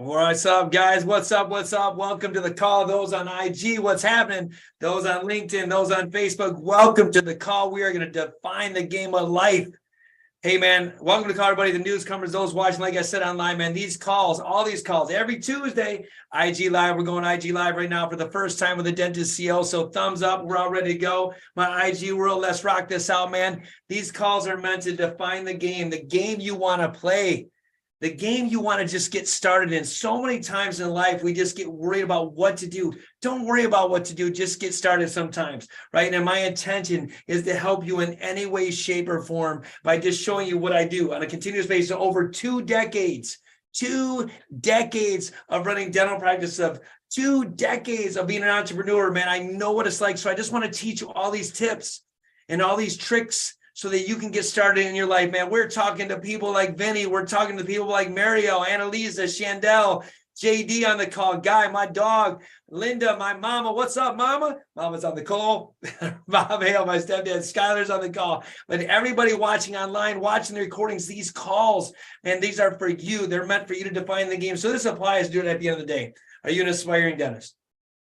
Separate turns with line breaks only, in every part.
What's up, guys? What's up? What's up? Welcome to the call. Those on IG, what's happening? Those on LinkedIn, those on Facebook, welcome to the call. We are going to define the game of life. Hey, man, welcome to the call, everybody. The newcomers, those watching, like I said, online, man, these calls, all these calls, every Tuesday, IG Live. We're going IG Live right now for the first time with the Dentist CO. So thumbs up. We're all ready to go. My IG world, let's rock this out, man. These calls are meant to define the game you want to play. The game you want to just get started in. So many times in life, we just get worried about what to do. Don't worry about what to do. Just get started sometimes, right? And my intention is to help you in any way, shape, or form by just showing you what I do on a continuous basis over 2 decades. 2 decades of running dental practice, of 2 decades of being an entrepreneur, man. I know what it's like. So I just want to teach you all these tips and all these tricks so that you can get started in your life, man. We're talking to people like Vinny. We're talking to people like Mario, Annalisa, Shandell, JD on the call, Guy, my dog, Linda, my mama. What's up, mama? Mama's on the call. Bob Hale, my stepdad, Skylar's on the call. But everybody watching online, watching the recordings, these calls, man, these are for you. They're meant for you to define the game. So this applies to it at the end of the day. Are you an aspiring dentist?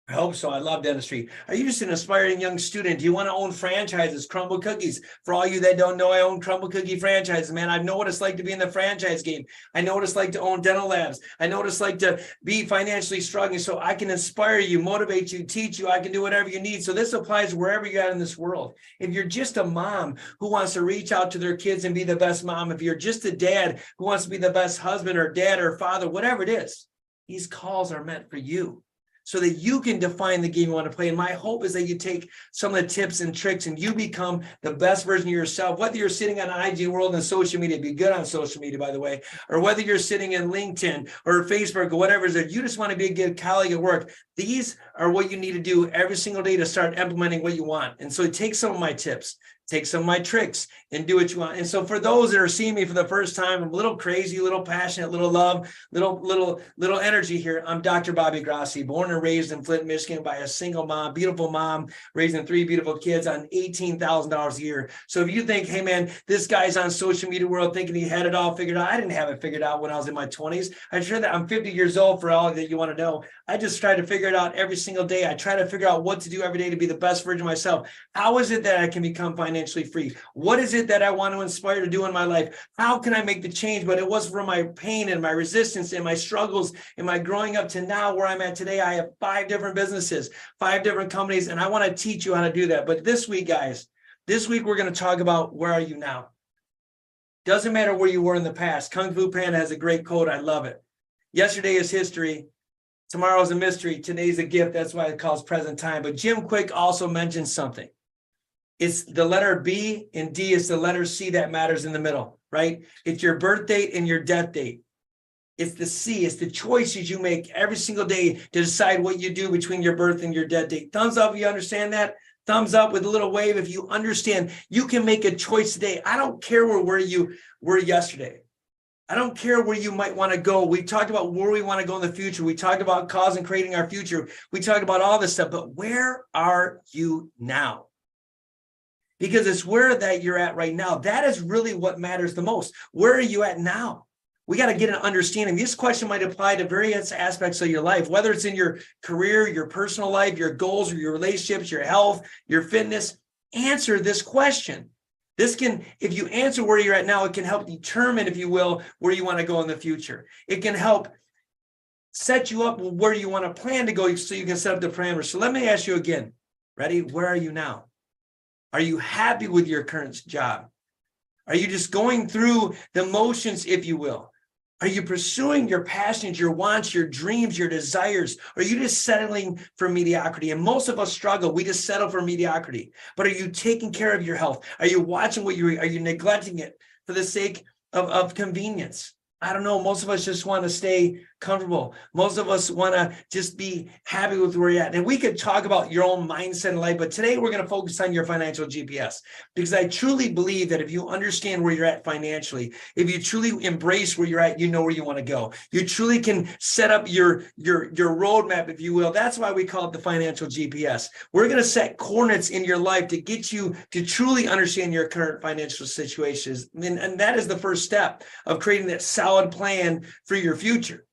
I hope so. I love dentistry. Are you just an aspiring young student? Do you want to own franchises, Crumble Cookies? For all you that don't know, I own Crumble Cookie franchises, man. I know what it's like to be in the franchise game. I know what it's like to own dental labs. I know what it's like to be financially struggling. So I can inspire you, motivate you, teach you. I can do whatever you need. So this applies wherever you're at in this world. If you're just a mom who wants to reach out to their kids and be the best mom, if you're just a dad who wants to be the best husband or dad or father, whatever it is, these calls are meant for you, so that you can define the game you want to play. And my hope is that you take some of the tips and tricks and you become the best version of yourself, whether you're sitting on IG world and social media, be good on social media, by the way, or whether you're sitting in LinkedIn or Facebook or whatever it is, that you just want to be a good colleague at work. These are what you need to do every single day to start implementing what you want. And so take some of my tips, take some of my tricks and do what you want. And so for those that are seeing me for the first time, I'm a little crazy, a little passionate, little love, little energy here. I'm Dr. Bobby Grossi, born and raised in Flint, Michigan by a single mom, beautiful mom, raising 3 beautiful kids on $18,000 a year. So if you think, hey man, this guy's on social media world thinking he had it all figured out. I didn't have it figured out when I was in my 20s. I'm sure that I'm 50 years old for all that you want to know. I just try to figure it out every single day. I try to figure out what to do every day to be the best version of myself. How is it that I can become financially free? What is it that I want to inspire to do in my life? How can I make the change? But it was from my pain and my resistance and my struggles and my growing up to now where I'm at today. I have 5 different businesses, 5 different companies, and I want to teach you how to do that. But this week, guys, we're going to talk about where are you now? Doesn't matter where you were in the past. Kung Fu Panda has a great quote. I love it. Yesterday is history. Tomorrow's a mystery. Today's a gift. That's why it calls present time. But Jim Quick also mentioned something. It's the letter B and D is the letter C that matters in the middle, right? It's your birth date and your death date. It's the C. It's the choices you make every single day to decide what you do between your birth and your death date. Thumbs up if you understand that. Thumbs up with a little wave if you understand. You can make a choice today. I don't care where you were yesterday. I don't care where you might want to go. We talked about where we want to go in the future. We talked about cause and creating our future. We talked about all this stuff, but where are you now? Because it's where that you're at right now. That is really what matters the most. Where are you at now? We got to get an understanding. This question might apply to various aspects of your life, whether it's in your career, your personal life, your goals, or your relationships, your health, your fitness. Answer this question. This can, if you answer where you're at now, it can help determine, if you will, where you want to go in the future. It can help set you up where you want to plan to go so you can set up the parameters. So let me ask you again. Ready? Where are you now? Are you happy with your current job? Are you just going through the motions, if you will? Are you pursuing your passions, your wants, your dreams, your desires? Or are you just settling for mediocrity? And most of us struggle. We just settle for mediocrity. But are you taking care of your health? Are you watching what are you neglecting it for the sake of convenience? I don't know. Most of us just want to stay comfortable. Most of us want to just be happy with where you're at. And we could talk about your own mindset in life, but today we're going to focus on your financial GPS, because I truly believe that if you understand where you're at financially, if you truly embrace where you're at, you know where you want to go. You truly can set up your roadmap, if you will. That's why we call it the financial GPS. We're going to set coordinates in your life to get you to truly understand your current financial situations. And that is the first step of creating that solid plan for your future.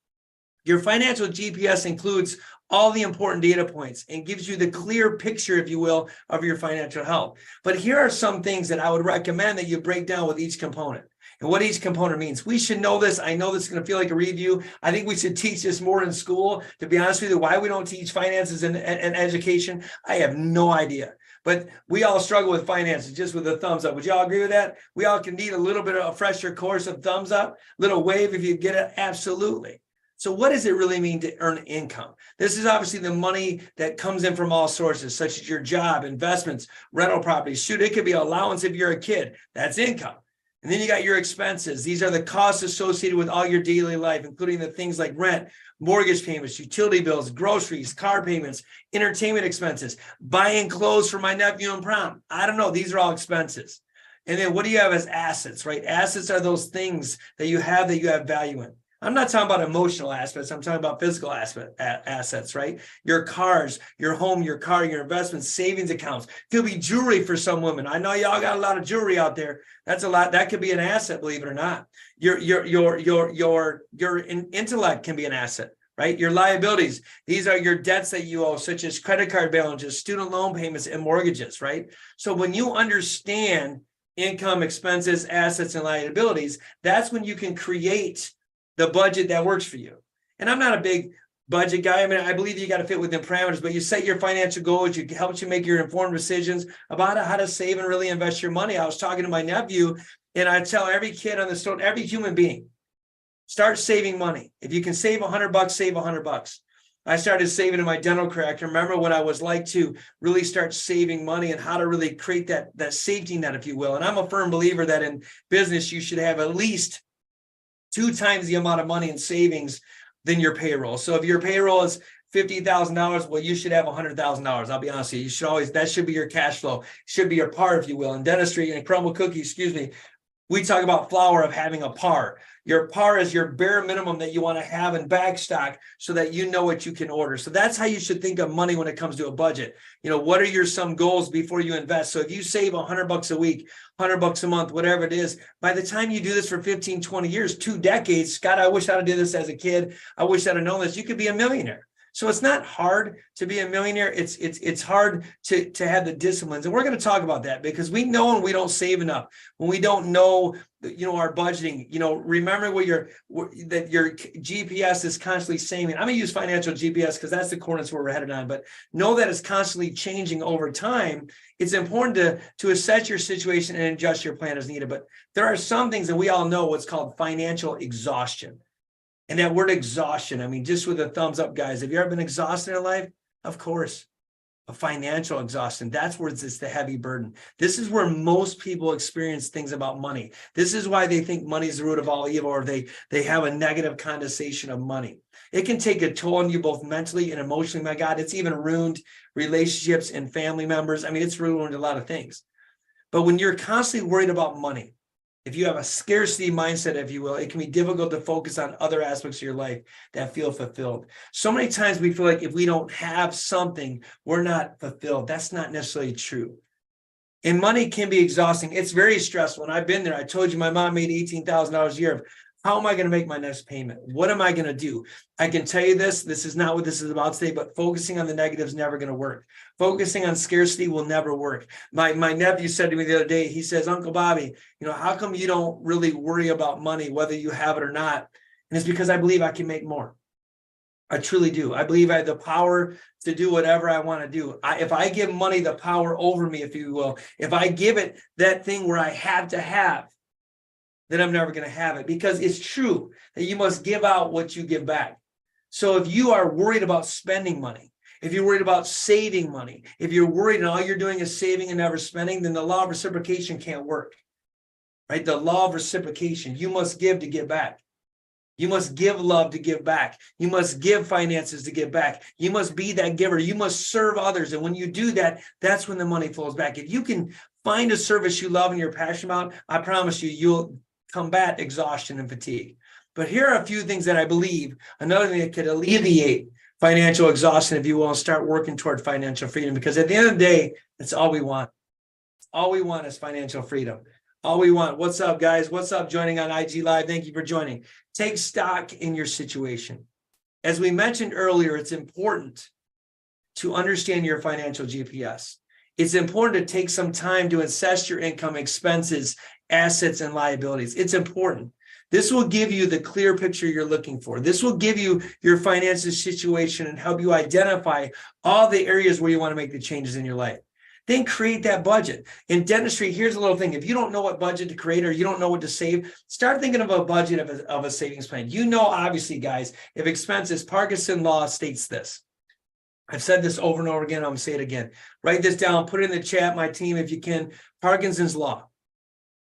Your financial GPS includes all the important data points and gives you the clear picture, if you will, of your financial health. But here are some things that I would recommend that you break down with each component and what each component means. We should know this. I know this is going to feel like a review. I think we should teach this more in school. To be honest with you, why we don't teach finances in education, I have no idea. But we all struggle with finances, just with a thumbs up. Would you all agree with that? We all can need a little bit of a fresher course of thumbs up, little wave if you get it. Absolutely. So what does it really mean to earn income? This is obviously the money that comes in from all sources, such as your job, investments, rental properties. Shoot, it could be allowance if you're a kid. That's income. And then you got your expenses. These are the costs associated with all your daily life, including the things like rent, mortgage payments, utility bills, groceries, car payments, entertainment expenses, buying clothes for my nephew in prom. I don't know. These are all expenses. And then what do you have as assets, right? Assets are those things that you have value in. I'm not talking about emotional aspects. I'm talking about physical assets, right? Your cars, your home, your car, your investments, savings accounts. Could be jewelry for some women. I know y'all got a lot of jewelry out there. That's a lot. That could be an asset, believe it or not. Your intellect can be an asset, right? Your liabilities. These are your debts that you owe, such as credit card balances, student loan payments, and mortgages, right? So when you understand income, expenses, assets, and liabilities, that's when you can create the budget that works for you. And I'm not a big budget guy. I mean, I believe you got to fit within parameters, but you set your financial goals. It helps you make your informed decisions about how to save and really invest your money. I was talking to my nephew, and I tell every kid on the street, every human being, start saving money. If you can save $100, save $100. I started saving in my dental career. I can remember what I was like to really start saving money and how to really create that safety net, if you will. And I'm a firm believer that in business, you should have at least 2 times the amount of money in savings than your payroll. So if your payroll is $50,000, well, you should have $100,000. I'll be honest with you. You should always, that should be your cash flow, should be your par, if you will. In dentistry and crumble cookie, we talk about flour of having a par. Your par is your bare minimum that you want to have in back stock so that you know what you can order. So that's how you should think of money when it comes to a budget. You know, what are some goals before you invest? So if you save $100 a week, $100 a month, whatever it is, by the time you do this for 15, 20 years, 2 decades, Scott, I wish I'd have did this as a kid. I wish I'd have known this. You could be a millionaire. So it's not hard to be a millionaire. It's hard to have the disciplines. And we're going to talk about that because we know when we don't save enough, when we don't know, our budgeting, remember that your GPS is constantly saying, I'm going to use financial GPS because that's the coordinates where we're headed on, but know that it's constantly changing over time. It's important to assess your situation and adjust your plan as needed. But there are some things that we all know what's called financial exhaustion. And that word exhaustion, I mean, just with a thumbs up, guys, have you ever been exhausted in life? Of course. A financial exhaustion. That's where it's the heavy burden. This is where most people experience things about money. This is why they think money is the root of all evil, or they have a negative connotation of money. It can take a toll on you both mentally and emotionally. My God, it's even ruined relationships and family members. I mean, it's ruined a lot of things. But when you're constantly worried about money, if you have a scarcity mindset, if you will, it can be difficult to focus on other aspects of your life that feel fulfilled. So many times we feel like if we don't have something, we're not fulfilled. That's not necessarily true. And money can be exhausting. It's very stressful. And I've been there. I told you my mom made $18,000 a year. How am I going to make my next payment? What am I going to do? I can tell you this is not what this is about today, but focusing on the negative is never going to work. Focusing on scarcity will never work. My nephew said to me the other day, he says, Uncle Bobby, how come you don't really worry about money, whether you have it or not? And it's because I believe I can make more. I truly do. I believe I have the power to do whatever I want to do. If I give money the power over me, if you will, if I give it that thing where I have to have, then I'm never going to have it, because it's true that you must give out what you give back. So if you are worried about spending money, if you're worried about saving money, if you're worried and all you're doing is saving and never spending, then the law of reciprocation can't work, right? The law of reciprocation, you must give to give back. You must give love to give back. You must give finances to give back. You must be that giver. You must serve others. And when you do that, that's when the money flows back. If you can find a service you love and you're passionate about, I promise you, you'll combat exhaustion and fatigue. But here are a few things that I believe, another thing that could alleviate financial exhaustion, if you will, and start working toward financial freedom. Because at the end of the day, that's all we want. All we want is financial freedom. All we want. What's up, guys? What's up? Joining on IG Live. Thank you for joining. Take stock in your situation. As we mentioned earlier, it's important to understand your financial GPS. It's important to take some time to assess your income, expenses, assets, and liabilities. It's important. This will give you the clear picture you're looking for. This will give you your finances situation and help you identify all the areas where you want to make the changes in your life. Then create that budget. In dentistry, here's a little thing. If you don't know what budget to create or you don't know what to save, start thinking of a budget of a savings plan. You know, obviously, guys, if expenses, Parkinson law states this. I've said this over and over again. I'm going to say it again. Write this down. Put it in the chat, my team, if you can. Parkinson's law.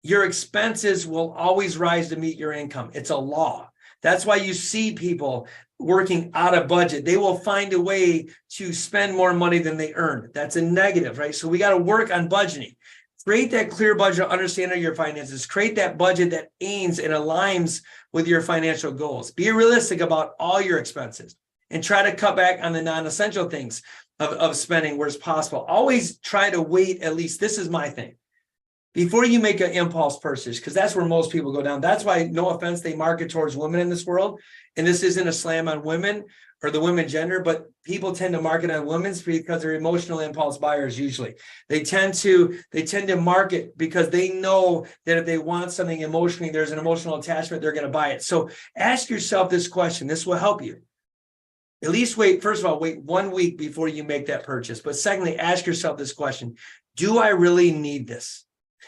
Your expenses will always rise to meet your income. It's a law. That's why you see people working out of budget. They will find a way to spend more money than they earn. That's a negative, right? So we got to work on budgeting. Create that clear budget, understanding your finances. Create that budget that aims and aligns with your financial goals. Be realistic about all your expenses and try to cut back on the non-essential things of spending where it's possible. Always try to wait, at least this is my thing, before you make an impulse purchase, because that's where most people go down. That's why, no offense, they market towards women in this world. And this isn't a slam on women or the women gender, but people tend to market on women's because they're emotional impulse buyers usually. They tend to market because they know that if they want something emotionally, there's an emotional attachment, they're going to buy it. So ask yourself this question. This will help you. At least wait 1 week before you make that purchase. But secondly, ask yourself this question. Do I really need this?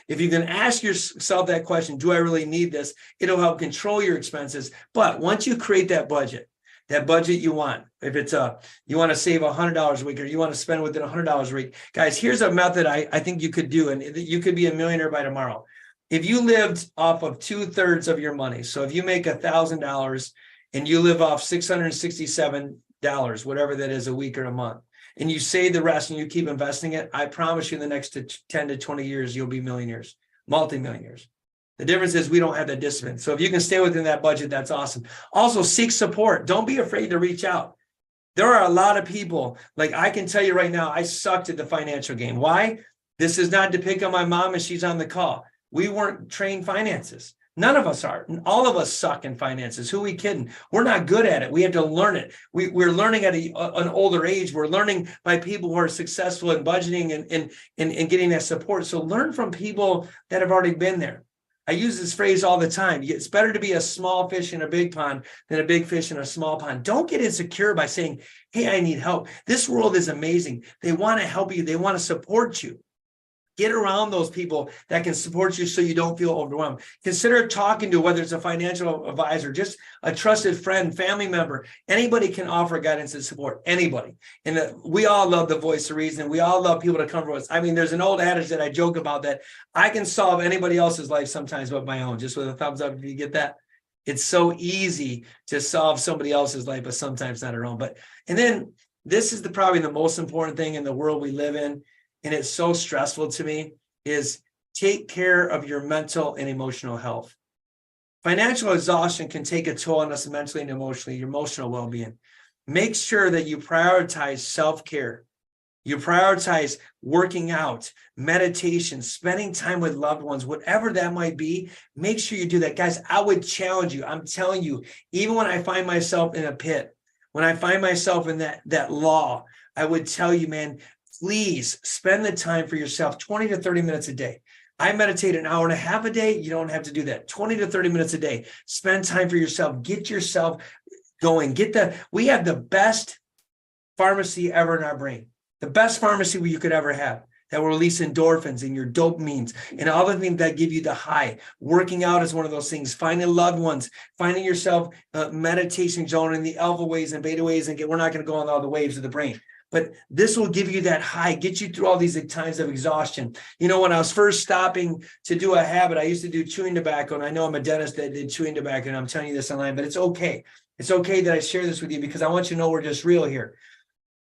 If you can ask yourself that question, do I really need this? It'll help control your expenses. But once you create that budget you want, if it's you want to save $100 a week or you want to spend within $100 a week, guys, here's a method I think you could do, and you could be a millionaire by tomorrow. If you lived off of 2/3 of your money, so if you make $1,000 and you live off $667, whatever that is, a week or a month, and you save the rest and you keep investing it, I promise you in the next 10 to 20 years, you'll be millionaires, multimillionaires. The difference is we don't have that discipline. So if you can stay within that budget, that's awesome. Also, seek support. Don't be afraid to reach out. There are a lot of people, like I can tell you right now, I sucked at the financial game. Why? This is not to pick on my mom and she's on the call. We weren't trained finances. None of us are. All of us suck in finances. Who are we kidding? We're not good at it. We have to learn it. We're learning at an older age. We're learning by people who are successful in budgeting and getting that support. So learn from people that have already been there. I use this phrase all the time. It's better to be a small fish in a big pond than a big fish in a small pond. Don't get insecure by saying, hey, I need help. This world is amazing. They want to help you. They want to support you. Get around those people that can support you so you don't feel overwhelmed. Consider talking to, whether it's a financial advisor, just a trusted friend, family member. Anybody can offer guidance and support, anybody. And we all love the voice of reason. We all love people to come to us. I mean, there's an old adage that I joke about that I can solve anybody else's life sometimes but my own, just with a thumbs up if you get that. It's so easy to solve somebody else's life, but sometimes not our own. And then this is probably the most important thing in the world we live in, and it's so stressful to me, is take care of your mental and emotional health. Financial exhaustion can take a toll on us mentally and emotionally, your emotional well-being. Make sure that you prioritize self-care. You prioritize working out, meditation, spending time with loved ones, whatever that might be. Make sure you do that. Guys, I would challenge you. I'm telling you, even when I find myself in a pit, when I find myself in that law, I would tell you, man, please spend the time for yourself, 20 to 30 minutes a day. I meditate an hour and a half a day. You don't have to do that. 20 to 30 minutes a day. Spend time for yourself. Get yourself going. We have the best pharmacy ever in our brain. The best pharmacy you could ever have, that will release endorphins and your dopamines and all the things that give you the high. Working out is one of those things. Finding loved ones, finding yourself meditation zone in the alpha waves and beta waves. And we're not going to go on all the waves of the brain. But this will give you that high, get you through all these times of exhaustion. You know, when I was first stopping to do a habit, I used to do chewing tobacco. And I know I'm a dentist that did chewing tobacco, and I'm telling you this online, but it's okay. It's okay that I share this with you because I want you to know we're just real here.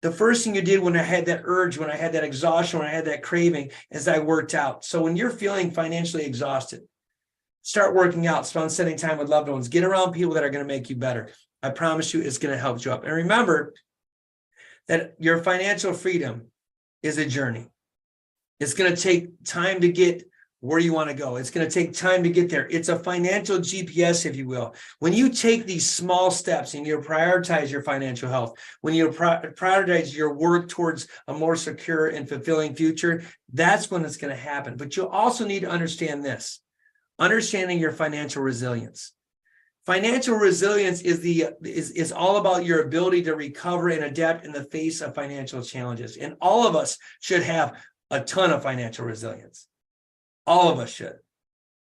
The first thing you did when I had that urge, when I had that exhaustion, when I had that craving, is I worked out. So when you're feeling financially exhausted, start working out, spend spending time with loved ones, get around people that are going to make you better. I promise you it's going to help you up. And remember that your financial freedom is a journey. It's going to take time to get where you want to go. It's going to take time to get there. It's a financial GPS, if you will. When you take these small steps and you prioritize your financial health, when you prioritize your work towards a more secure and fulfilling future, that's when it's going to happen. But you also need to understand this, understanding your financial resilience. Financial resilience is all about your ability to recover and adapt in the face of financial challenges. And all of us should have a ton of financial resilience. All of us should.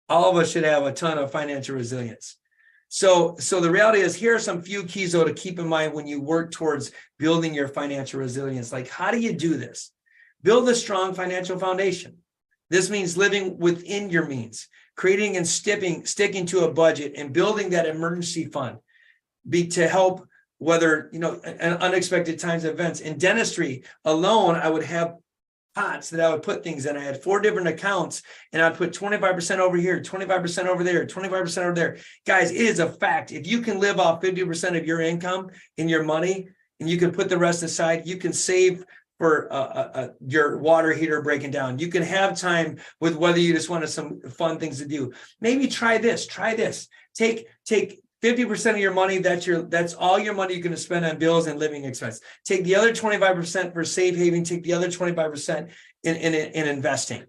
All of us should have a ton of financial resilience. So the reality is, here are some few keys, though, to keep in mind when you work towards building your financial resilience. Like, how do you do this? Build a strong financial foundation. This means living within your means, creating and sticking to a budget, and building that emergency fund to help whether, unexpected times of events. In dentistry alone, I would have pots that I would put things in. I had 4 different accounts, and I'd put 25% over here, 25% over there, 25% over there. Guys, it is a fact. If you can live off 50% of your income in your money, and you can put the rest aside, you can save for your water heater breaking down. You can have time with whether you just wanted some fun things to do. Maybe try this. Take 50% of your money. That's all your money you're going to spend on bills and living expense. Take the other 25% for safe haven. Take the other 25% in investing.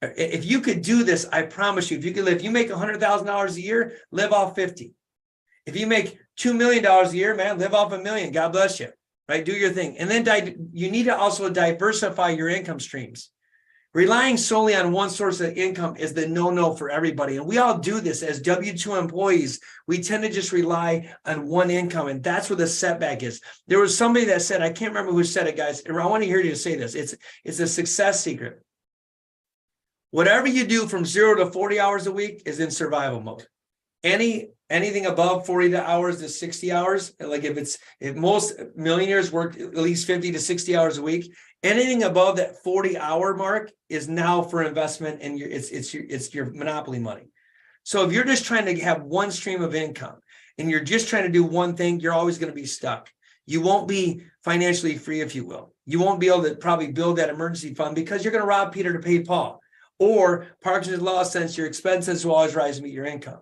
If you could do this, I promise you, if you make $100,000 a year, live off 50. If you make $2 million a year, man, live off $1 million. God bless you. Right? Do your thing. And then you need to also diversify your income streams. Relying solely on one source of income is the no-no for everybody. And we all do this as W-2 employees. We tend to just rely on one income. And that's where the setback is. There was somebody that said, I can't remember who said it, guys. I want to hear you say this. It's a success secret. Whatever you do from 0 to 40 hours a week is in survival mode. Anything above 40 hours to 60 hours, like if most millionaires work at least 50 to 60 hours a week, anything above that 40-hour mark is now for investment, and it's your monopoly money. So if you're just trying to have one stream of income and you're just trying to do one thing, you're always going to be stuck. You won't be financially free, if you will. You won't be able to probably build that emergency fund because you're going to rob Peter to pay Paul. Or Parkinson's law says your expenses will always rise to meet your income.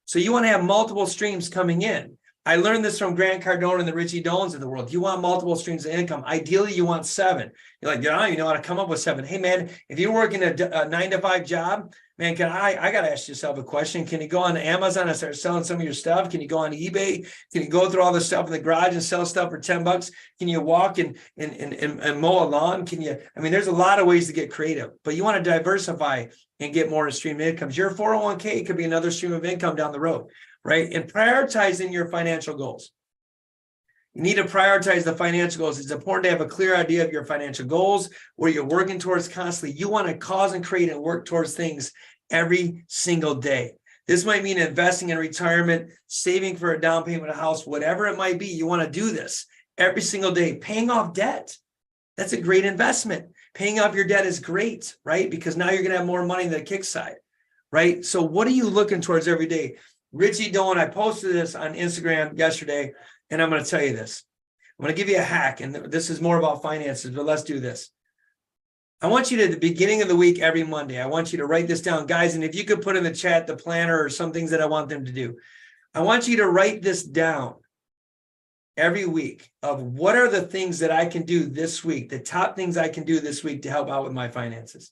So you want to have multiple streams coming in. I learned this from Grant Cardone and the Richie Doans of the world. You want multiple streams of income. Ideally, you want 7. You're like, you know how to come up with 7. Hey, man, if you're working a 9-to-5 job, man, I got to ask yourself a question. Can you go on Amazon and start selling some of your stuff? Can you go on eBay? Can you go through all the stuff in the garage and sell stuff for $10? Can you walk and mow a lawn? There's a lot of ways to get creative, but you want to diversify and get more stream of incomes. Your 401k could be another stream of income down the road, right? And prioritizing your financial goals. You need to prioritize the financial goals. It's important to have a clear idea of your financial goals, where you're working towards constantly. You want to cause and create and work towards things every single day. This might mean investing in retirement, saving for a down payment of a house, whatever it might be. You want to do this every single day. Paying off debt. That's a great investment. Paying off your debt is great, right? Because now you're going to have more money on the kick side, right? So what are you looking towards every day? Richie Doan, I posted this on Instagram yesterday, and I'm going to tell you this. I'm going to give you a hack, and this is more about finances, but let's do this. I want you to, at the beginning of the week, every Monday, I want you to write this down, guys. And if you could put in the chat the planner or some things that I want them to do, I want you to write this down every week of what are the things that I can do this week, the top things I can do this week to help out with my finances.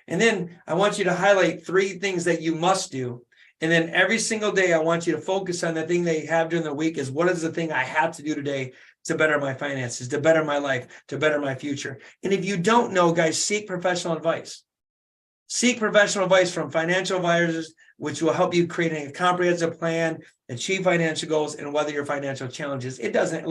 And then I want you to highlight 3 things that you must do. And then every single day, I want you to focus on the thing that you have during the week is what is the thing I have to do today to better my finances, to better my life, to better my future. And if you don't know, guys, seek professional advice. Seek professional advice from financial advisors, which will help you create a comprehensive plan, achieve financial goals, and weather your financial challenges. It doesn't,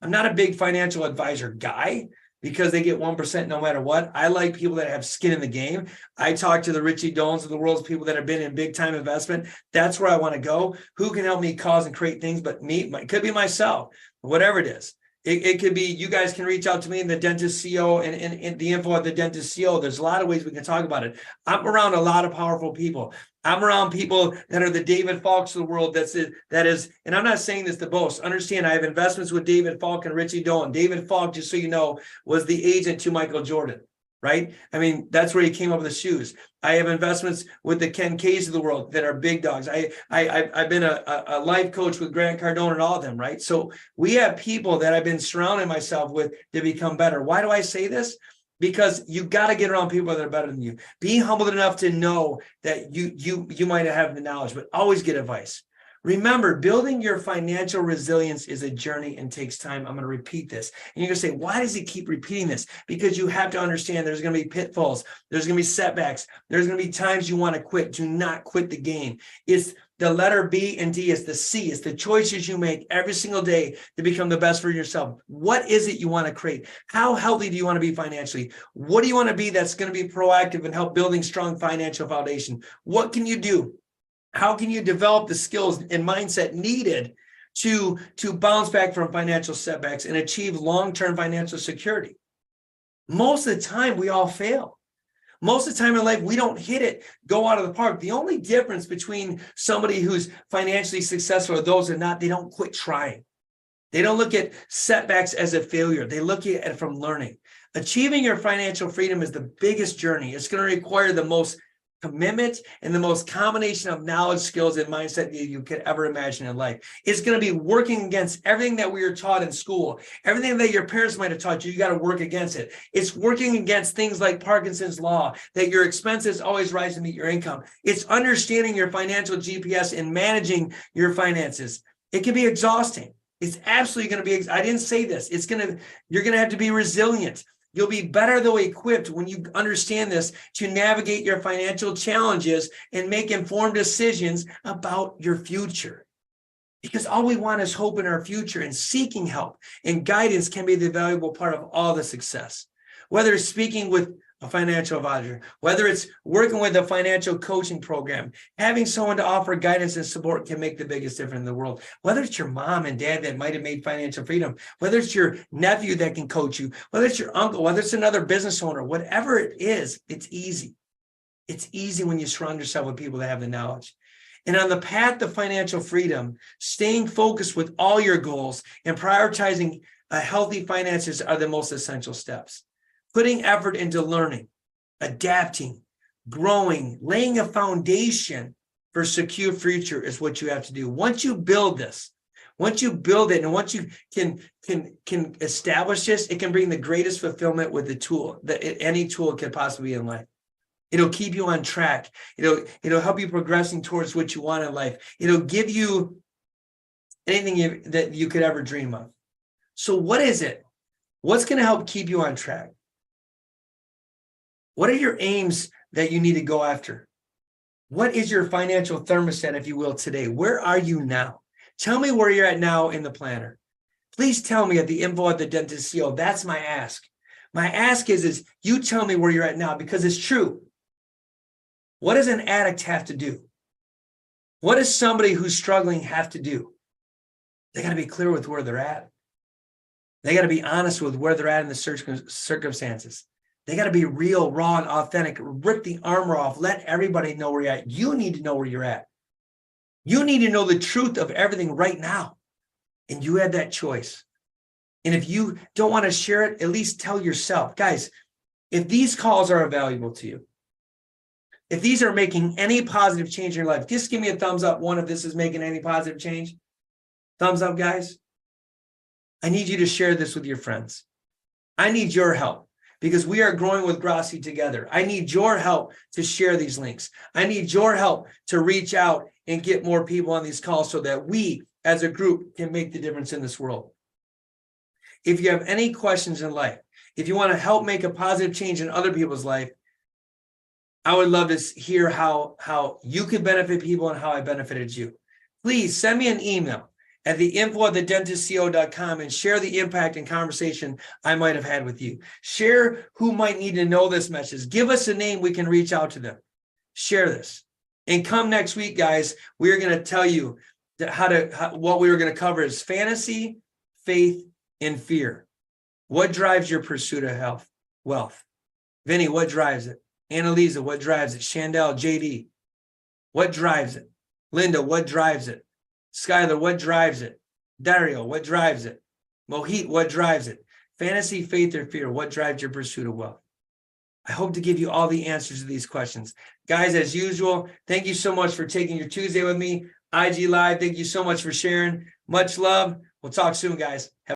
I'm not a big financial advisor guy because they get 1% no matter what. I like people that have skin in the game. I talk to the Richie Doans of the world, people that have been in big time investment. That's where I want to go. Who can help me cause and create things but me? It could be myself, whatever it is. It could be, you guys can reach out to me in the Dentist CO and the info at the Dentist CO. There's a lot of ways we can talk about it. I'm around a lot of powerful people. I'm around people that are the David Falks of the world. That is, and I'm not saying this to boast. Understand, I have investments with David Falk and Richie Doan. David Falk, just so you know, was the agent to Michael Jordan. right? I mean, that's where he came up with the shoes. I have investments with the Ken K's of the world that are big dogs. I've been a life coach with Grant Cardone and all of them, right? So we have people that I've been surrounding myself with to become better. Why do I say this? Because you got to get around people that are better than you. Be humbled enough to know that you might have the knowledge, but always get advice. Remember, building your financial resilience is a journey and takes time. I'm going to repeat this. And you're going to say, why does he keep repeating this? Because you have to understand there's going to be pitfalls. There's going to be setbacks. There's going to be times you want to quit. Do not quit the game. It's the letter B and D. It's the C. It's the choices you make every single day to become the best for yourself. What is it you want to create? How healthy do you want to be financially? What do you want to be that's going to be proactive and help building strong financial foundation? What can you do? How can you develop the skills and mindset needed to bounce back from financial setbacks and achieve long-term financial security? Most of the time, we all fail. Most of the time in life, we don't hit it, go out of the park. The only difference between somebody who's financially successful or those who are not, they don't quit trying. They don't look at setbacks as a failure. They look at it from learning. Achieving your financial freedom is the biggest journey. It's going to require the most commitment and the most combination of knowledge, skills, and mindset that you could ever imagine in life. It's going to be working against everything that we were taught in school, everything that your parents might have taught you. You got to work against it. It's working against things like Parkinson's law, that your expenses always rise to meet your income. It's understanding your financial GPS and managing your finances. It can be exhausting. It's absolutely going to be. I didn't say this. You're going to have to be resilient. You'll be better, though, equipped when you understand this to navigate your financial challenges and make informed decisions about your future. Because all we want is hope in our future, and seeking help and guidance can be the valuable part of all the success. Whether it's speaking with a financial advisor, whether it's working with a financial coaching program, having someone to offer guidance and support can make the biggest difference in the world. Whether it's your mom and dad that might have made financial freedom, whether it's your nephew that can coach you, whether it's your uncle, whether it's another business owner, whatever it is, it's easy. It's easy when you surround yourself with people that have the knowledge. And on the path to financial freedom, staying focused with all your goals and prioritizing healthy finances are the most essential steps. Putting effort into learning, adapting, growing, laying a foundation for a secure future is what you have to do. Once you build this, once you build it, and once you can establish this, it can bring the greatest fulfillment with the tool that any tool can possibly be in life. It'll keep you on track. It'll help you progressing towards what you want in life. It'll give you anything that you could ever dream of. So what is it? What's going to help keep you on track? What are your aims that you need to go after? What is your financial thermostat, if you will, today? Where are you now? Tell me where you're at now in the planner. Please tell me at the info at the dentist CO. That's my ask. My ask is you tell me where you're at now, because it's true. What does an addict have to do? What does somebody who's struggling have to do? They got to be clear with where they're at. They got to be honest with where they're at in the circumstances. They got to be real, raw, and authentic. Rip the armor off. Let everybody know where you're at. You need to know where you're at. You need to know the truth of everything right now. And you have that choice. And if you don't want to share it, at least tell yourself. Guys, if these calls are valuable to you, if these are making any positive change in your life, just give me a thumbs up. One, if this is making any positive change. Thumbs up, guys. I need you to share this with your friends. I need your help. Because we are growing with Grossi together. I need your help to share these links. I need your help to reach out and get more people on these calls so that we as a group can make the difference in this world. If you have any questions in life, if you want to help make a positive change in other people's life, I would love to hear how you could benefit people and how I benefited you. Please send me an email at the info@thedentistco.com and share the impact and conversation I might have had with you. Share who might need to know this message. Give us a name, we can reach out to them. Share this. And come next week, guys, we're going to tell you what we were going to cover is fantasy, faith, and fear. What drives your pursuit of wealth? Vinny, what drives it? Annalisa, what drives it? Chandel, JD, what drives it? Linda, what drives it? Skylar, what drives it? Dario, what drives it? Mohit, what drives it? Fantasy, faith, or fear? What drives your pursuit of wealth? I hope to give you all the answers to these questions. Guys, as usual, thank you so much for taking your Tuesday with me. IG Live, thank you so much for sharing. Much love. We'll talk soon, guys.